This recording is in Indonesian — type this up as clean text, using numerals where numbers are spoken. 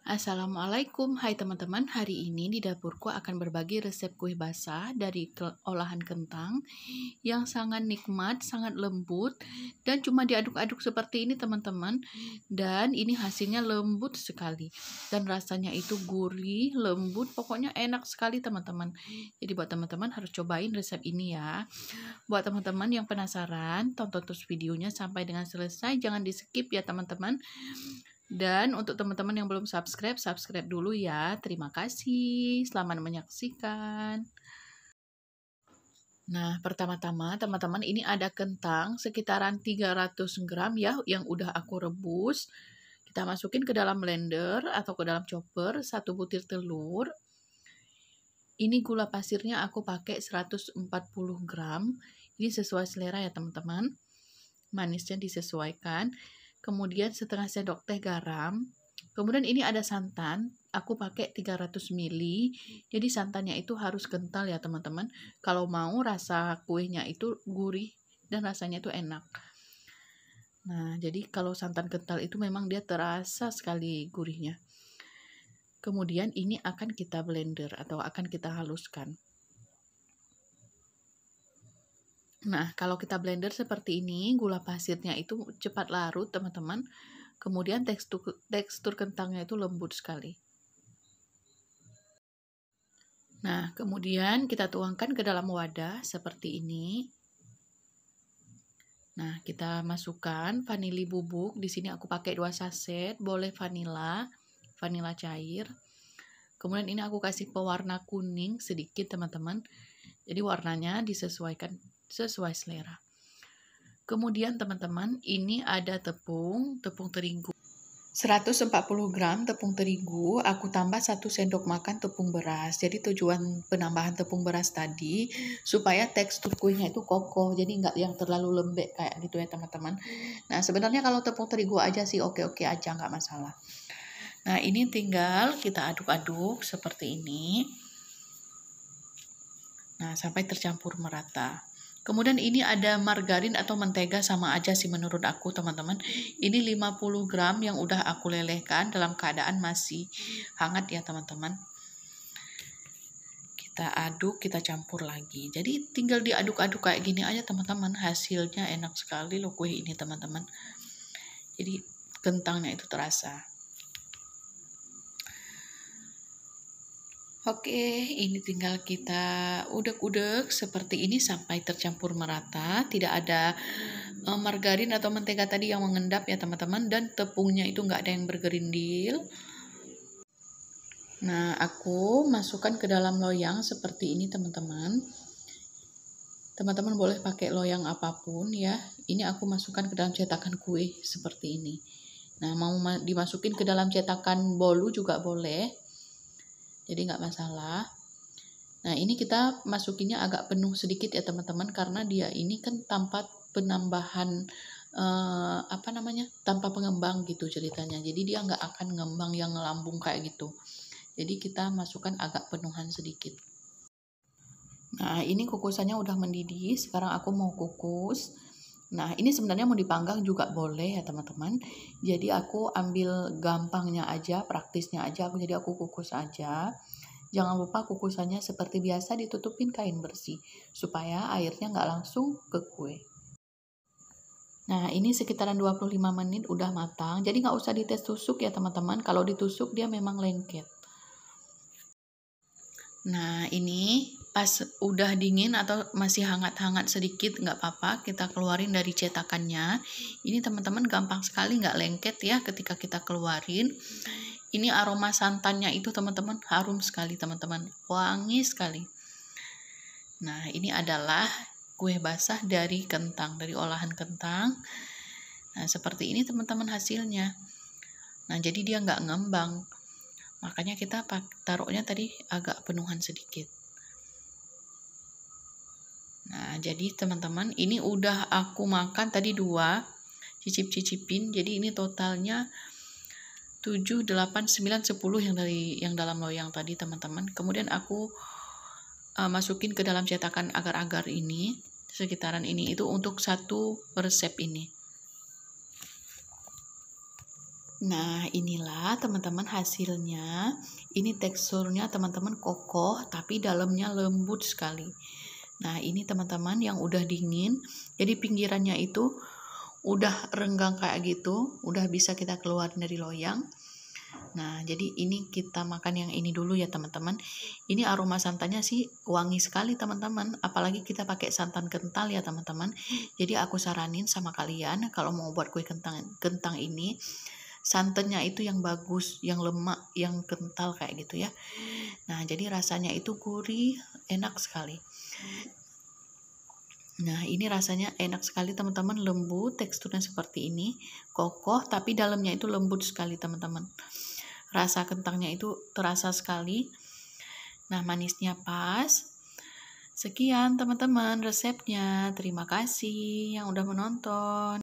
Assalamualaikum, hai teman-teman. Hari ini di dapurku akan berbagi resep kue basah dari olahan kentang yang sangat nikmat, sangat lembut, dan cuma diaduk-aduk seperti ini teman-teman. Dan ini hasilnya lembut sekali, dan rasanya itu gurih, lembut, pokoknya enak sekali teman-teman. Jadi buat teman-teman harus cobain resep ini ya. Buat teman-teman yang penasaran, tonton terus videonya sampai dengan selesai, jangan di skip ya teman-teman. Dan untuk teman-teman yang belum subscribe, subscribe dulu ya. Terima kasih. Selamat menyaksikan. Nah, pertama-tama teman-teman ini ada kentang sekitaran 300 gram ya yang udah aku rebus. Kita masukin ke dalam blender atau ke dalam chopper, 1 butir telur. Ini gula pasirnya aku pakai 140 gram. Ini sesuai selera ya teman-teman. Manisnya disesuaikan. Kemudian setengah sendok teh garam. Kemudian ini ada santan, aku pakai 300 ml. Jadi santannya itu harus kental ya teman-teman. Kalau mau rasa kuenya itu gurih dan rasanya itu enak. Nah, jadi kalau santan kental itu memang dia terasa sekali gurihnya. Kemudian ini akan kita blender atau akan kita haluskan. Nah, kalau kita blender seperti ini, gula pasirnya itu cepat larut, teman-teman. Kemudian tekstur kentangnya itu lembut sekali. Nah, kemudian kita tuangkan ke dalam wadah seperti ini. Nah, kita masukkan vanili bubuk. Di sini aku pakai 2 saset, boleh vanila cair. Kemudian ini aku kasih pewarna kuning sedikit, teman-teman. Jadi warnanya disesuaikan sesuai selera. Kemudian teman-teman, ini ada tepung terigu. 140 gram tepung terigu, aku tambah 1 sendok makan tepung beras. Jadi tujuan penambahan tepung beras tadi, supaya tekstur kuenya itu kokoh, jadi nggak yang terlalu lembek kayak gitu ya teman-teman. Nah sebenarnya kalau tepung terigu aja sih oke-oke aja, nggak masalah. Nah ini tinggal kita aduk-aduk seperti ini. Nah sampai tercampur merata. Kemudian ini ada margarin atau mentega, sama aja sih menurut aku teman-teman. Ini 50 gram yang udah aku lelehkan dalam keadaan masih hangat ya teman-teman. Kita aduk, kita campur lagi. Jadi tinggal diaduk-aduk kayak gini aja teman-teman. Hasilnya enak sekali loh kue ini teman-teman. Jadi kentangnya itu terasa. Oke, ini tinggal kita udek-udek seperti ini sampai tercampur merata. Tidak ada margarin atau mentega tadi yang mengendap ya teman-teman. Dan tepungnya itu nggak ada yang bergerindil. Nah, aku masukkan ke dalam loyang seperti ini teman-teman. Teman-teman boleh pakai loyang apapun ya. Ini aku masukkan ke dalam cetakan kue seperti ini. Nah, mau dimasukin ke dalam cetakan bolu juga boleh. Jadi nggak masalah. Nah ini kita masukinnya agak penuh sedikit ya teman-teman, karena dia ini kan tanpa penambahan tanpa pengembang gitu ceritanya. Jadi dia nggak akan ngembang yang ngelambung kayak gitu. Jadi kita masukkan agak penuhan sedikit. Nah ini kukusannya udah mendidih. Sekarang aku mau kukus. Nah ini sebenarnya mau dipanggang juga boleh ya teman-teman. Jadi aku ambil gampangnya aja, praktisnya aja. Jadi aku kukus aja. Jangan lupa kukusannya seperti biasa ditutupin kain bersih, supaya airnya nggak langsung ke kue. Nah ini sekitaran 25 menit udah matang, jadi nggak usah dites tusuk ya teman-teman. Kalau ditusuk dia memang lengket. Nah ini pas udah dingin atau masih hangat-hangat sedikit nggak apa-apa, kita keluarin dari cetakannya. Ini teman-teman gampang sekali, nggak lengket ya ketika kita keluarin. Ini aroma santannya itu teman-teman harum sekali teman-teman, wangi sekali. Nah ini adalah kue basah dari kentang, dari olahan kentang. Nah seperti ini teman-teman hasilnya. Nah jadi dia nggak ngembang. Makanya kita taruhnya tadi agak penuhan sedikit. Nah jadi teman-teman ini udah aku makan tadi 2, cicip-cicipin. Jadi ini totalnya 7, 8, 9, 10 yang dalam loyang tadi teman-teman. Kemudian aku masukin ke dalam cetakan agar-agar ini, sekitaran ini, itu untuk 1 resep ini. Nah, inilah teman-teman hasilnya. Ini teksturnya teman-teman kokoh, tapi dalamnya lembut sekali. Nah, ini teman-teman yang udah dingin. Jadi pinggirannya itu udah renggang kayak gitu, udah bisa kita keluarin dari loyang. Nah, jadi ini kita makan yang ini dulu ya teman-teman. Ini aroma santannya sih wangi sekali teman-teman. Apalagi kita pakai santan kental ya teman-teman. Jadi aku saranin sama kalian kalau mau buat kue kentang ini, santannya itu yang bagus, yang lemak, yang kental kayak gitu ya. Nah, jadi rasanya itu gurih, enak sekali. Nah, ini rasanya enak sekali teman-teman, lembut, teksturnya seperti ini, kokoh, tapi dalamnya itu lembut sekali teman-teman. Rasa kentangnya itu terasa sekali. Nah, manisnya pas. Sekian teman-teman resepnya. Terima kasih yang udah menonton.